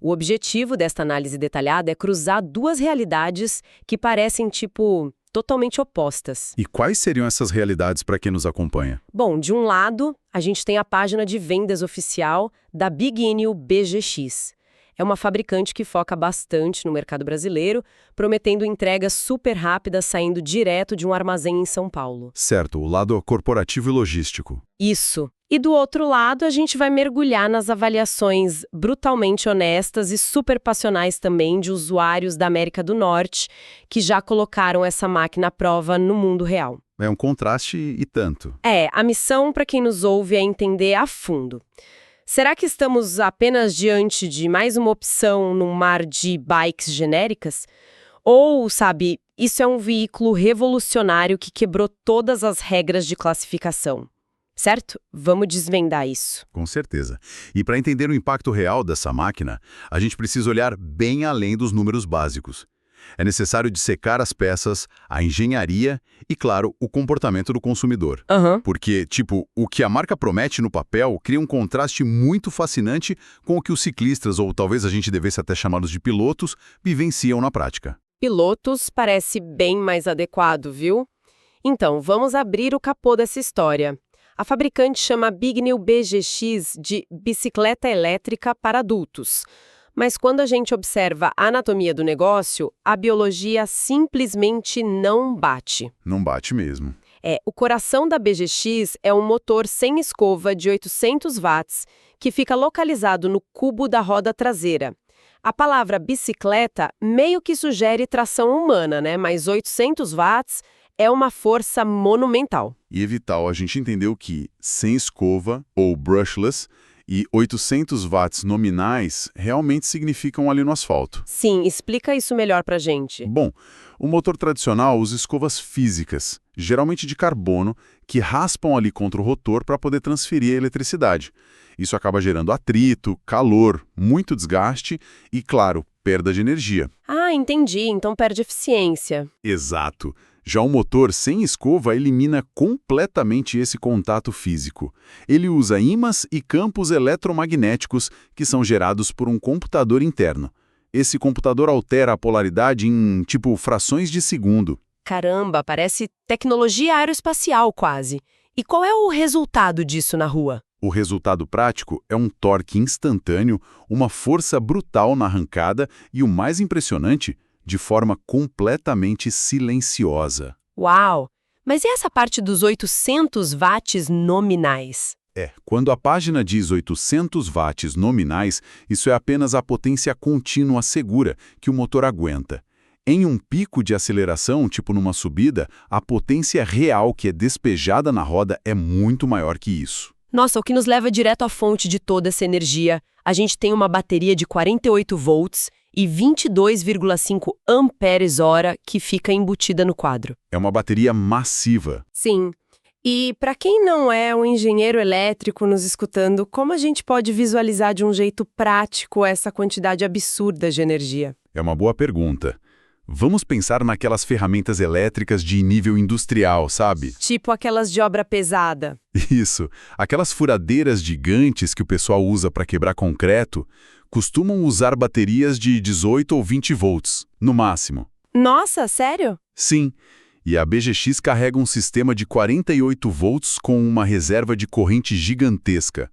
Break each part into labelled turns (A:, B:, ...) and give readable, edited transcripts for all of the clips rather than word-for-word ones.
A: O objetivo desta análise detalhada é cruzar duas realidades que parecem, totalmente opostas.
B: E quais seriam essas realidades para quem nos acompanha?
A: Bom, de um lado, a gente tem a página de vendas oficial da Big Inil BGX. É uma fabricante que foca bastante no mercado brasileiro, prometendo entregas super rápidas saindo direto de um armazém em São Paulo.
B: Certo, o lado corporativo e logístico.
A: Isso. E do outro lado, a gente vai mergulhar nas avaliações brutalmente honestas e super passionais também de usuários da América do Norte que já colocaram essa máquina à prova no mundo real.
B: É um contraste e tanto.
A: A missão para quem nos ouve é entender a fundo. Será que estamos apenas diante de mais uma opção num mar de bikes genéricas? Ou, isso é um veículo revolucionário que quebrou todas as regras de classificação? Certo? Vamos desvendar isso.
B: Com certeza. E para entender o impacto real dessa máquina, a gente precisa olhar bem além dos números básicos. É necessário dissecar as peças, a engenharia e, claro, o comportamento do consumidor. Porque, o que a marca promete no papel cria um contraste muito fascinante com o que os ciclistas, ou talvez a gente devesse até chamá-los de pilotos, vivenciam na prática.
A: Pilotos parece bem mais adequado, viu? Então, vamos abrir o capô dessa história. A fabricante chama a Big Inil BGX de bicicleta elétrica para adultos. Mas quando a gente observa a anatomia do negócio, a biologia simplesmente não bate.
B: Não bate mesmo.
A: O coração da BGX é um motor sem escova de 800 watts que fica localizado no cubo da roda traseira. A palavra bicicleta meio que sugere tração humana, né? Mas 800 watts é uma força monumental.
B: E é vital a gente entender que sem escova, ou brushless, e 800 watts nominais realmente significam ali no asfalto.
A: Sim, explica isso melhor pra gente.
B: Bom, o motor tradicional usa escovas físicas, geralmente de carbono, que raspam ali contra o rotor para poder transferir a eletricidade. Isso acaba gerando atrito, calor, muito desgaste e, claro, perda de energia.
A: Ah, entendi. Então perde eficiência.
B: Exato. Já o motor sem escova elimina completamente esse contato físico. Ele usa ímãs e campos eletromagnéticos que são gerados por um computador interno. Esse computador altera a polaridade em, frações de segundo.
A: Caramba, parece tecnologia aeroespacial quase. E qual é o resultado disso na rua?
B: O resultado prático é um torque instantâneo, uma força brutal na arrancada e, o mais impressionante, de forma completamente silenciosa.
A: Uau! Mas e essa parte dos 800 watts nominais?
B: Quando a página diz 800 watts nominais, isso é apenas a potência contínua segura que o motor aguenta. Em um pico de aceleração, numa subida, a potência real que é despejada na roda é muito maior que isso.
A: Nossa, o que nos leva direto à fonte de toda essa energia. A gente tem uma bateria de 48 volts e 22,5 amperes-hora que fica embutida no quadro.
B: É uma bateria massiva.
A: Sim. E para quem não é um engenheiro elétrico nos escutando, como a gente pode visualizar de um jeito prático essa quantidade absurda de energia?
B: É uma boa pergunta. Vamos pensar naquelas ferramentas elétricas de nível industrial, sabe?
A: Tipo aquelas de obra pesada.
B: Isso. Aquelas furadeiras gigantes que o pessoal usa para quebrar concreto costumam usar baterias de 18 ou 20 volts, no máximo.
A: Nossa, sério?
B: Sim. E a BGX carrega um sistema de 48 volts com uma reserva de corrente gigantesca.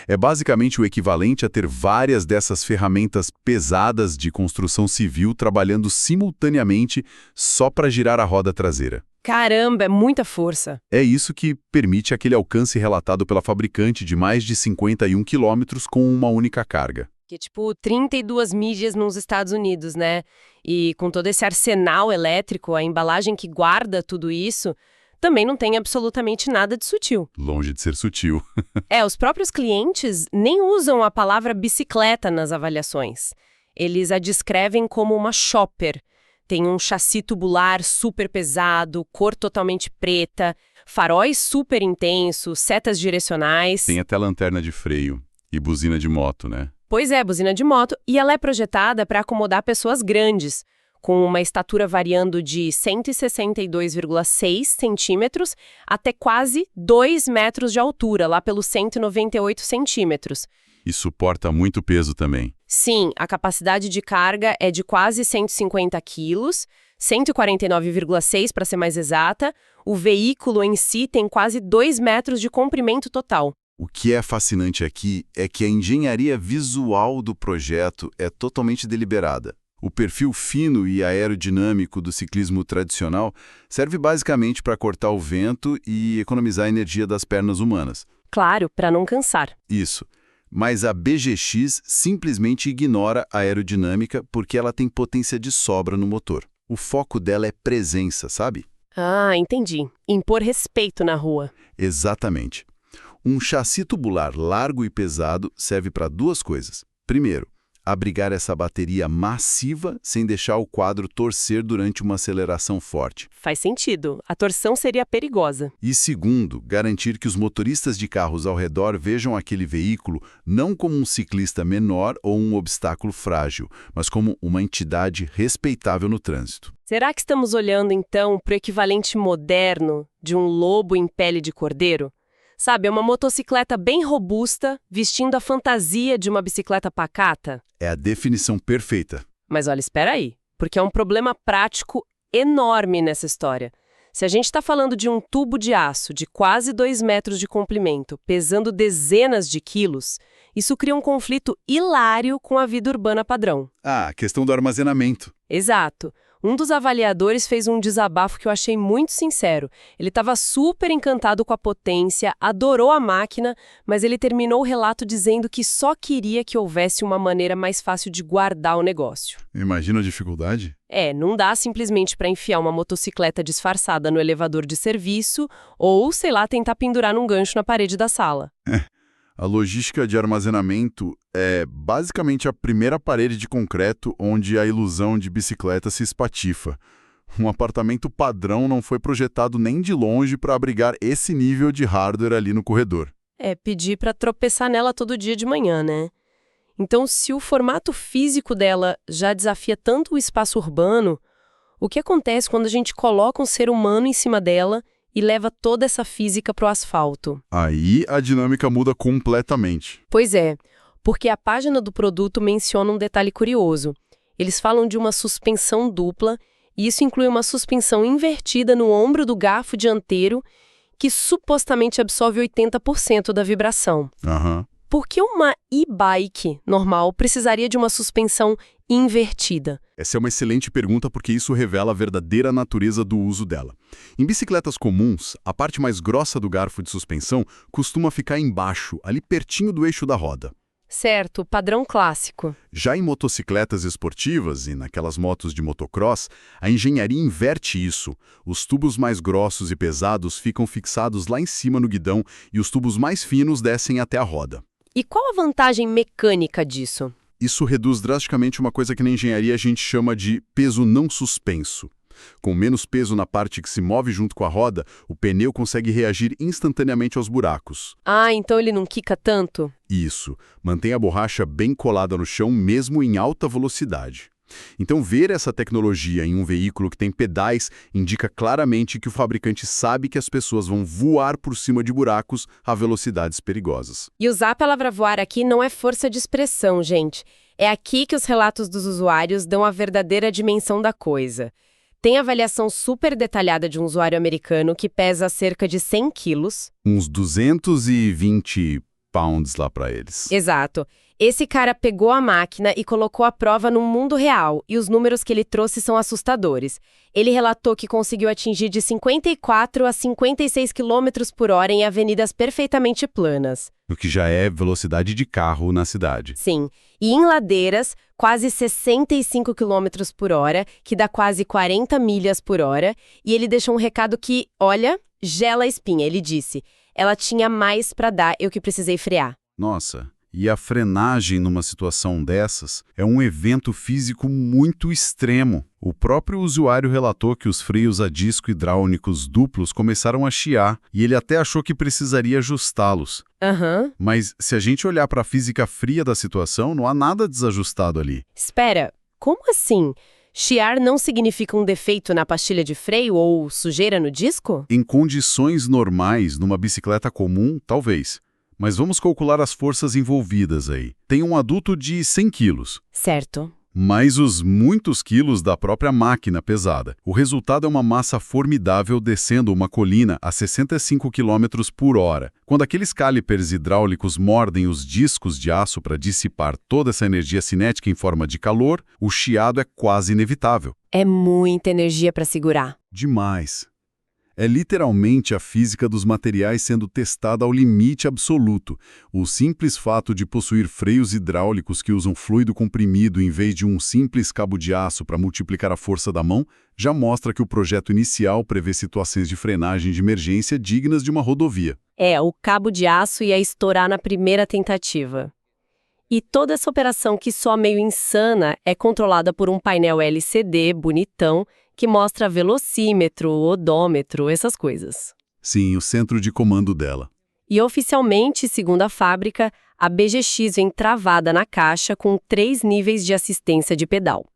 B: É basicamente o equivalente a ter várias dessas ferramentas pesadas de construção civil trabalhando simultaneamente só para girar a roda traseira.
A: Caramba, é muita força.
B: É isso que permite aquele alcance relatado pela fabricante de mais de 51 quilômetros com uma única carga.
A: Que é 32 milhas nos Estados Unidos, né? E com todo esse arsenal elétrico, a embalagem que guarda tudo isso também não tem absolutamente nada de sutil.
B: Longe de ser sutil.
A: Os próprios clientes nem usam a palavra bicicleta nas avaliações. Eles a descrevem como uma shopper. Tem um chassi tubular super pesado, cor totalmente preta, faróis super intensos, setas direcionais.
B: Tem até lanterna de freio e buzina de moto, né?
A: Pois é, buzina de moto, e ela é projetada para acomodar pessoas grandes, com uma estatura variando de 162,6 centímetros até quase 2 metros de altura, lá pelos 198 centímetros.
B: E suporta muito peso também.
A: Sim, a capacidade de carga é de quase 150 quilos, 149,6 para ser mais exata. O veículo em si tem quase 2 metros de comprimento total.
B: O que é fascinante aqui é que a engenharia visual do projeto é totalmente deliberada. O perfil fino e aerodinâmico do ciclismo tradicional serve basicamente para cortar o vento e economizar a energia das pernas humanas.
A: Claro, para não cansar.
B: Isso. Mas a BGX simplesmente ignora a aerodinâmica porque ela tem potência de sobra no motor. O foco dela é presença, sabe?
A: Ah, entendi. Impor respeito na rua.
B: Exatamente. Um chassi tubular largo e pesado serve para duas coisas. Primeiro, abrigar essa bateria massiva sem deixar o quadro torcer durante uma aceleração forte.
A: Faz sentido. A torção seria perigosa.
B: E segundo, garantir que os motoristas de carros ao redor vejam aquele veículo não como um ciclista menor ou um obstáculo frágil, mas como uma entidade respeitável no trânsito.
A: Será que estamos olhando, então, para o equivalente moderno de um lobo em pele de cordeiro? Sabe, é uma motocicleta bem robusta, vestindo a fantasia de uma bicicleta pacata.
B: É a definição perfeita.
A: Mas olha, espera aí, porque é um problema prático enorme nessa história. Se a gente está falando de um tubo de aço de quase 2 metros de comprimento, pesando dezenas de quilos, isso cria um conflito hilário com a vida urbana padrão.
B: Ah, a questão do armazenamento.
A: Exato. Um dos avaliadores fez um desabafo que eu achei muito sincero. Ele estava super encantado com a potência, adorou a máquina, mas ele terminou o relato dizendo que só queria que houvesse uma maneira mais fácil de guardar o negócio.
B: Imagina a dificuldade?
A: Não dá simplesmente para enfiar uma motocicleta disfarçada no elevador de serviço ou, sei lá, tentar pendurar num gancho na parede da sala.
B: A logística de armazenamento é basicamente a primeira parede de concreto onde a ilusão de bicicleta se espatifa. Um apartamento padrão não foi projetado nem de longe para abrigar esse nível de hardware ali no corredor.
A: Pedir para tropeçar nela todo dia de manhã, né? Então, se o formato físico dela já desafia tanto o espaço urbano, o que acontece quando a gente coloca um ser humano em cima dela e leva toda essa física para o asfalto?
B: Aí a dinâmica muda completamente.
A: Pois é, porque a página do produto menciona um detalhe curioso. Eles falam de uma suspensão dupla, e isso inclui uma suspensão invertida no ombro do garfo dianteiro, que supostamente absorve 80% da vibração. Por que uma e-bike normal precisaria de uma suspensão invertida?
B: Essa é uma excelente pergunta porque isso revela a verdadeira natureza do uso dela. Em bicicletas comuns, a parte mais grossa do garfo de suspensão costuma ficar embaixo, ali pertinho do eixo da roda.
A: Certo, padrão clássico.
B: Já em motocicletas esportivas e naquelas motos de motocross, a engenharia inverte isso. Os tubos mais grossos e pesados ficam fixados lá em cima no guidão e os tubos mais finos descem até a roda.
A: E qual a vantagem mecânica disso?
B: Isso reduz drasticamente uma coisa que na engenharia a gente chama de peso não suspenso. Com menos peso na parte que se move junto com a roda, o pneu consegue reagir instantaneamente aos buracos.
A: Ah, então ele não quica tanto?
B: Isso, mantém a borracha bem colada no chão mesmo em alta velocidade. Então, ver essa tecnologia em um veículo que tem pedais indica claramente que o fabricante sabe que as pessoas vão voar por cima de buracos a velocidades perigosas.
A: E usar a palavra voar aqui não é força de expressão, gente. É aqui que os relatos dos usuários dão a verdadeira dimensão da coisa. Tem avaliação super detalhada de um usuário americano que pesa cerca de 100 quilos.
B: Uns 220 pounds lá para eles.
A: Exato. Esse cara pegou a máquina e colocou a prova no mundo real, e os números que ele trouxe são assustadores. Ele relatou que conseguiu atingir de 54 a 56 km por hora em avenidas perfeitamente planas.
B: O que já é velocidade de carro na cidade.
A: Sim. E em ladeiras, quase 65 km por hora, que dá quase 40 milhas por hora. E ele deixou um recado que, olha, gela a espinha. Ele disse, ela tinha mais para dar, eu que precisei frear.
B: Nossa. E a frenagem numa situação dessas é um evento físico muito extremo. O próprio usuário relatou que os freios a disco hidráulicos duplos começaram a chiar e ele até achou que precisaria ajustá-los. Mas se a gente olhar para a física fria da situação, não há nada desajustado ali.
A: Espera, como assim? Chiar não significa um defeito na pastilha de freio ou sujeira no disco?
B: Em condições normais, numa bicicleta comum, talvez. Mas vamos calcular as forças envolvidas aí. Tem um adulto de 100 quilos.
A: Certo.
B: Mais os muitos quilos da própria máquina pesada. O resultado é uma massa formidável descendo uma colina a 65 km por hora. Quando aqueles calipers hidráulicos mordem os discos de aço para dissipar toda essa energia cinética em forma de calor, o chiado é quase inevitável.
A: É muita energia para segurar.
B: Demais. É literalmente a física dos materiais sendo testada ao limite absoluto. O simples fato de possuir freios hidráulicos que usam fluido comprimido em vez de um simples cabo de aço para multiplicar a força da mão já mostra que o projeto inicial prevê situações de frenagem de emergência dignas de uma rodovia.
A: O cabo de aço ia estourar na primeira tentativa. E toda essa operação, que soa meio insana, é controlada por um painel LCD bonitão que mostra velocímetro, odômetro, essas coisas.
B: Sim, o centro de comando dela.
A: E oficialmente, segundo a fábrica, a BGX vem travada na caixa com 3 níveis de assistência de pedal.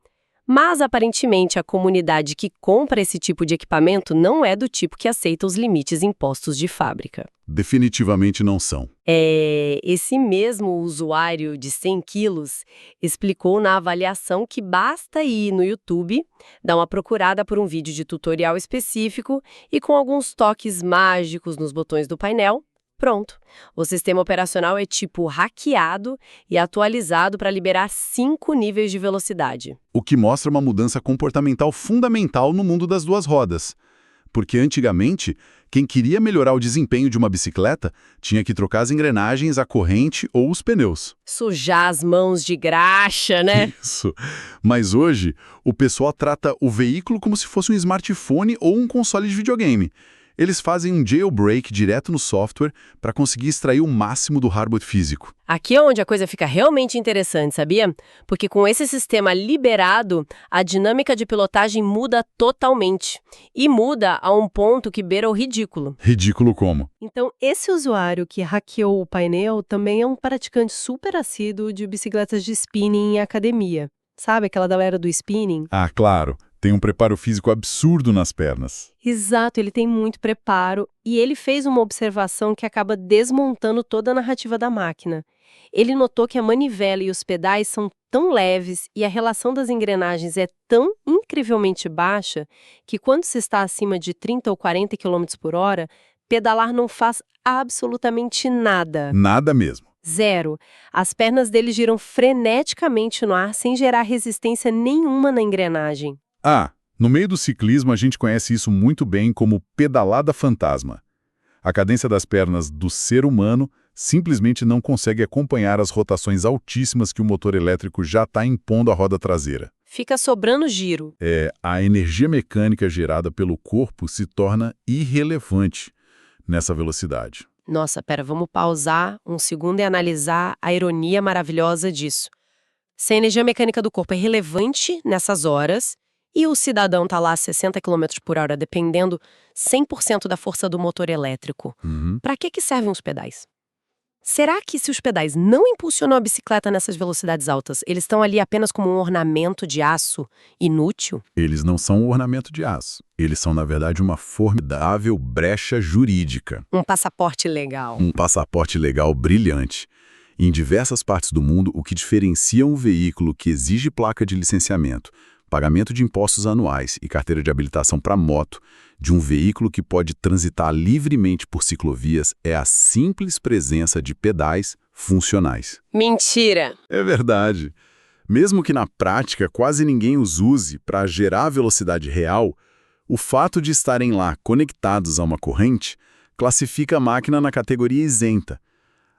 A: Mas, aparentemente, a comunidade que compra esse tipo de equipamento não é do tipo que aceita os limites impostos de fábrica.
B: Definitivamente não são.
A: Esse mesmo usuário de 100 quilos explicou na avaliação que basta ir no YouTube, dar uma procurada por um vídeo de tutorial específico e com alguns toques mágicos nos botões do painel, pronto. O sistema operacional é tipo hackeado e atualizado para liberar 5 níveis de velocidade.
B: O que mostra uma mudança comportamental fundamental no mundo das duas rodas. Porque antigamente, quem queria melhorar o desempenho de uma bicicleta tinha que trocar as engrenagens, a corrente ou os pneus.
A: Sujar as mãos de graxa, né?
B: Isso. Mas hoje, o pessoal trata o veículo como se fosse um smartphone ou um console de videogame. Eles fazem um jailbreak direto no software para conseguir extrair o máximo do hardware físico.
A: Aqui é onde a coisa fica realmente interessante, sabia? Porque com esse sistema liberado, a dinâmica de pilotagem muda totalmente. E muda a um ponto que beira o ridículo.
B: Ridículo como?
A: Então, esse usuário que hackeou o painel também é um praticante super assíduo de bicicletas de spinning em academia. Sabe aquela galera do spinning?
B: Ah, claro. Tem um preparo físico absurdo nas pernas.
A: Exato, ele tem muito preparo e ele fez uma observação que acaba desmontando toda a narrativa da máquina. Ele notou que a manivela e os pedais são tão leves e a relação das engrenagens é tão incrivelmente baixa que quando se está acima de 30 ou 40 km por hora, pedalar não faz absolutamente nada.
B: Nada mesmo.
A: Zero. As pernas dele giram freneticamente no ar sem gerar resistência nenhuma na engrenagem.
B: No meio do ciclismo a gente conhece isso muito bem como pedalada fantasma. A cadência das pernas do ser humano simplesmente não consegue acompanhar as rotações altíssimas que o motor elétrico já está impondo à roda traseira.
A: Fica sobrando giro.
B: A energia mecânica gerada pelo corpo se torna irrelevante nessa velocidade.
A: Nossa, vamos pausar um segundo e analisar a ironia maravilhosa disso. Se a energia mecânica do corpo é relevante nessas horas, e o cidadão está lá a 60 km por hora dependendo 100% da força do motor elétrico. Para que servem os pedais? Será que se os pedais não impulsionam a bicicleta nessas velocidades altas, eles estão ali apenas como um ornamento de aço inútil?
B: Eles não são um ornamento de aço. Eles são, na verdade, uma formidável brecha jurídica.
A: Um passaporte legal.
B: Um passaporte legal brilhante. Em diversas partes do mundo, o que diferencia um veículo que exige placa de licenciamento, pagamento de impostos anuais e carteira de habilitação para moto, de um veículo que pode transitar livremente por ciclovias é a simples presença de pedais funcionais.
A: Mentira!
B: É verdade. Mesmo que na prática quase ninguém os use para gerar velocidade real, o fato de estarem lá conectados a uma corrente classifica a máquina na categoria isenta.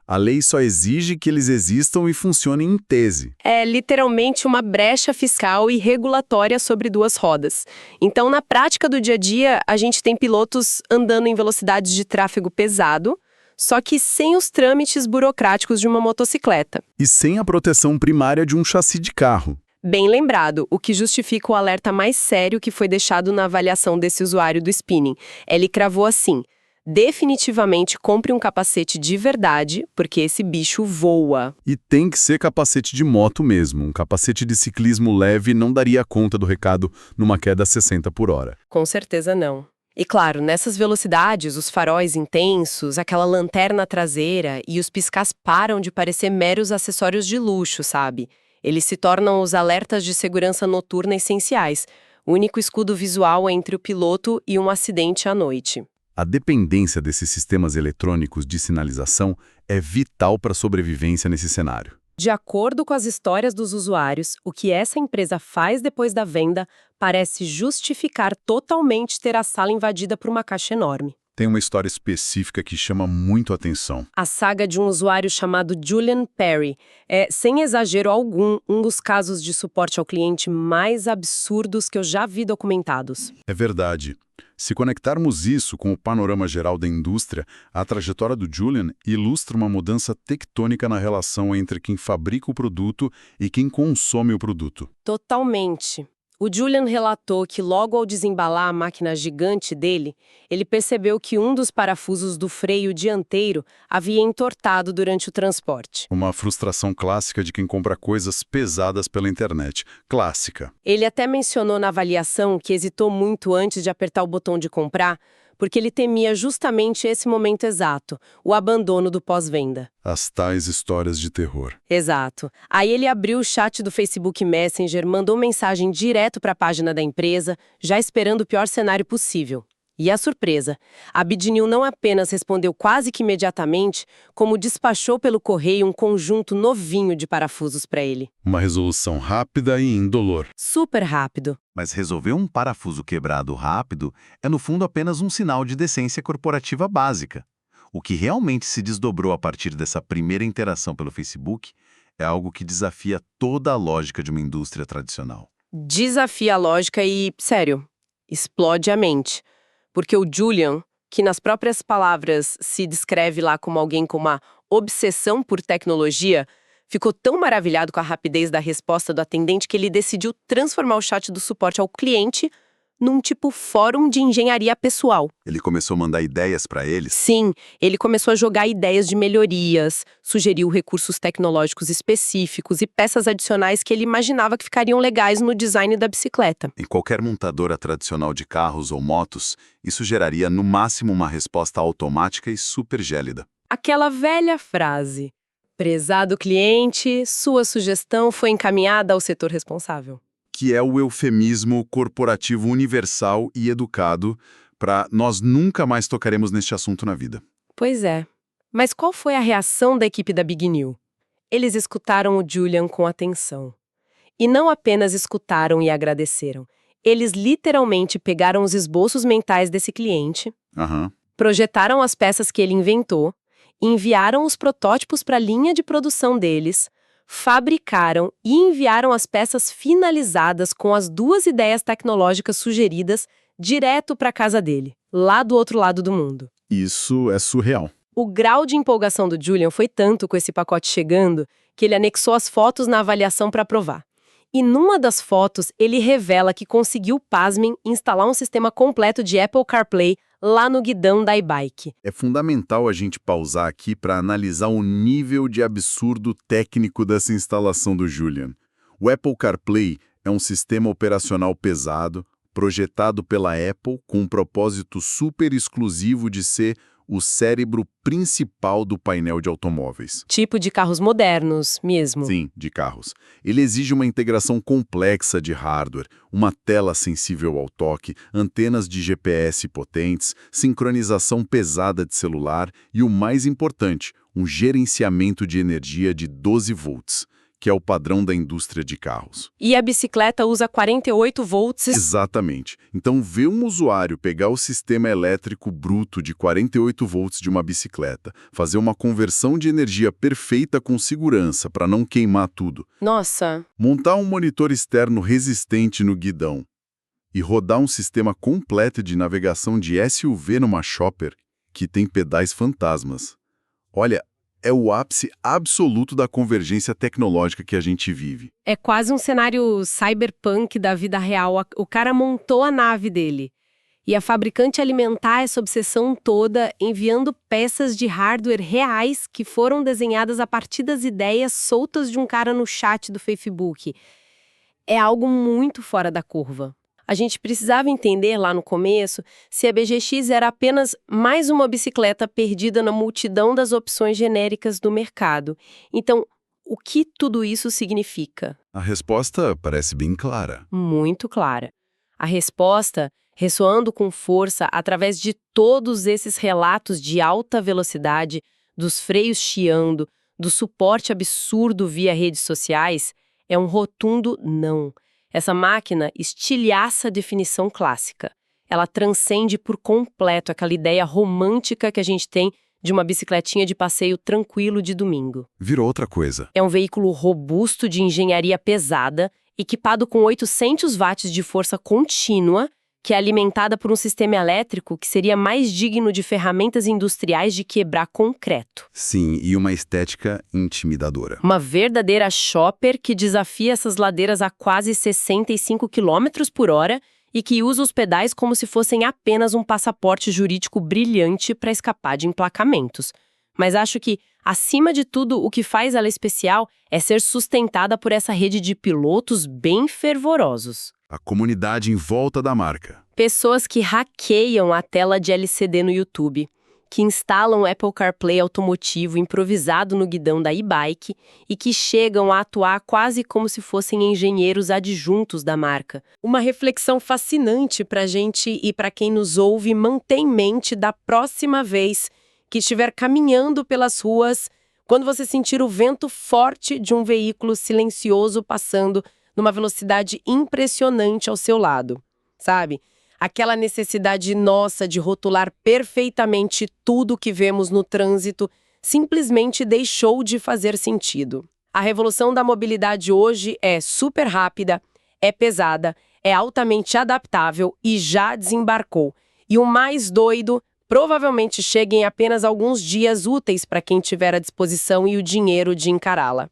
B: A lei só exige que eles existam e funcionem em tese.
A: É literalmente uma brecha fiscal e regulatória sobre duas rodas. Então, na prática do dia a dia, a gente tem pilotos andando em velocidades de tráfego pesado, só que sem os trâmites burocráticos de uma motocicleta.
B: E sem a proteção primária de um chassi de carro.
A: Bem lembrado, o que justifica o alerta mais sério que foi deixado na avaliação desse usuário do spinning. Ele cravou assim: definitivamente compre um capacete de verdade, porque esse bicho voa.
B: E tem que ser capacete de moto mesmo. Um capacete de ciclismo leve não daria conta do recado numa queda a 60 por hora.
A: Com certeza não. E claro, nessas velocidades, os faróis intensos, aquela lanterna traseira e os piscas param de parecer meros acessórios de luxo, sabe? Eles se tornam os alertas de segurança noturna essenciais, o único escudo visual entre o piloto e um acidente à noite.
B: A dependência desses sistemas eletrônicos de sinalização é vital para a sobrevivência nesse cenário.
A: De acordo com as histórias dos usuários, o que essa empresa faz depois da venda parece justificar totalmente ter a sala invadida por uma caixa enorme.
B: Tem uma história específica que chama muito a atenção.
A: A saga de um usuário chamado Julian Perry é, sem exagero algum, um dos casos de suporte ao cliente mais absurdos que eu já vi documentados.
B: É verdade. Se conectarmos isso com o panorama geral da indústria, a trajetória do Julian ilustra uma mudança tectônica na relação entre quem fabrica o produto e quem consome o produto.
A: Totalmente. O Julian relatou que logo ao desembalar a máquina gigante dele, ele percebeu que um dos parafusos do freio dianteiro havia entortado durante o transporte.
B: Uma frustração clássica de quem compra coisas pesadas pela internet. Clássica.
A: Ele até mencionou na avaliação que hesitou muito antes de apertar o botão de comprar, porque ele temia justamente esse momento exato, o abandono do pós-venda.
B: As tais histórias de terror.
A: Exato. Aí ele abriu o chat do Facebook Messenger, mandou mensagem direto para a página da empresa, já esperando o pior cenário possível. E a surpresa, a BidNew não apenas respondeu quase que imediatamente, como despachou pelo correio um conjunto novinho de parafusos para ele.
B: Uma resolução rápida e indolor.
A: Super rápido.
C: Mas resolver um parafuso quebrado rápido é, no fundo, apenas um sinal de decência corporativa básica. O que realmente se desdobrou a partir dessa primeira interação pelo Facebook é algo que desafia toda a lógica de uma indústria tradicional.
A: Desafia a lógica e, sério, explode a mente. Porque o Julian, que nas próprias palavras se descreve lá como alguém com uma obsessão por tecnologia, ficou tão maravilhado com a rapidez da resposta do atendente que ele decidiu transformar o chat do suporte ao cliente num tipo fórum de engenharia pessoal.
C: Ele começou a mandar ideias para eles?
A: Sim, ele começou a jogar ideias de melhorias, sugeriu recursos tecnológicos específicos e peças adicionais que ele imaginava que ficariam legais no design da bicicleta.
C: Em qualquer montadora tradicional de carros ou motos, isso geraria no máximo uma resposta automática e super gélida.
A: Aquela velha frase: prezado cliente, sua sugestão foi encaminhada ao setor responsável.
B: Que é o eufemismo corporativo universal e educado para nós nunca mais tocaremos neste assunto na vida.
A: Pois é. Mas qual foi a reação da equipe da BidNew? Eles escutaram o Julian com atenção. E não apenas escutaram e agradeceram. Eles literalmente pegaram os esboços mentais desse cliente, projetaram as peças que ele inventou, enviaram os protótipos para a linha de produção deles, fabricaram e enviaram as peças finalizadas com as duas ideias tecnológicas sugeridas direto para a casa dele, lá do outro lado do mundo.
B: Isso é surreal.
A: O grau de empolgação do Julian foi tanto com esse pacote chegando que ele anexou as fotos na avaliação para provar. E numa das fotos, ele revela que conseguiu, pasmem, instalar um sistema completo de Apple CarPlay lá no guidão da e-bike.
B: É fundamental a gente pausar aqui para analisar o nível de absurdo técnico dessa instalação do Julian. O Apple CarPlay é um sistema operacional pesado, projetado pela Apple com um propósito super exclusivo de ser o cérebro principal do painel de automóveis.
A: Tipo de carros modernos mesmo.
B: Sim, de carros. Ele exige uma integração complexa de hardware, uma tela sensível ao toque, antenas de GPS potentes, sincronização pesada de celular e, o mais importante, um gerenciamento de energia de 12 volts, que é o padrão da indústria de carros.
A: E a bicicleta usa 48 volts.
B: Exatamente. Então, ver um usuário pegar o sistema elétrico bruto de 48 volts de uma bicicleta, fazer uma conversão de energia perfeita com segurança para não queimar tudo.
A: Nossa!
B: Montar um monitor externo resistente no guidão e rodar um sistema completo de navegação de SUV numa Shopper que tem pedais fantasmas. Olha, é o ápice absoluto da convergência tecnológica que a gente vive.
A: É quase um cenário cyberpunk da vida real. O cara montou a nave dele. E a fabricante alimentar essa obsessão toda enviando peças de hardware reais que foram desenhadas a partir das ideias soltas de um cara no chat do Facebook. É algo muito fora da curva. A gente precisava entender lá no começo se a BGX era apenas mais uma bicicleta perdida na multidão das opções genéricas do mercado. Então, o que tudo isso significa?
B: A resposta parece bem clara.
A: Muito clara. A resposta, ressoando com força através de todos esses relatos de alta velocidade, dos freios chiando, do suporte absurdo via redes sociais, é um rotundo não. Essa máquina estilhaça a definição clássica. Ela transcende por completo aquela ideia romântica que a gente tem de uma bicicletinha de passeio tranquilo de domingo.
B: Virou outra coisa.
A: É um veículo robusto de engenharia pesada, equipado com 800 watts de força contínua, que é alimentada por um sistema elétrico que seria mais digno de ferramentas industriais de quebrar concreto.
B: Sim, e uma estética intimidadora.
A: Uma verdadeira shopper que desafia essas ladeiras a quase 65 km por hora e que usa os pedais como se fossem apenas um passaporte jurídico brilhante para escapar de emplacamentos. Mas acho que, acima de tudo, o que faz ela especial é ser sustentada por essa rede de pilotos bem fervorosos.
B: A comunidade em volta da marca.
A: Pessoas que hackeiam a tela de LCD no YouTube, que instalam o Apple CarPlay automotivo improvisado no guidão da e-bike e que chegam a atuar quase como se fossem engenheiros adjuntos da marca. Uma reflexão fascinante para a gente e para quem nos ouve manter em mente da próxima vez que estiver caminhando pelas ruas, quando você sentir o vento forte de um veículo silencioso passando numa velocidade impressionante ao seu lado, sabe? Aquela necessidade nossa de rotular perfeitamente tudo que vemos no trânsito simplesmente deixou de fazer sentido. A revolução da mobilidade hoje é super rápida, é pesada, é altamente adaptável e já desembarcou. E o mais doido, provavelmente chega em apenas alguns dias úteis para quem tiver a disposição e o dinheiro de encará-la.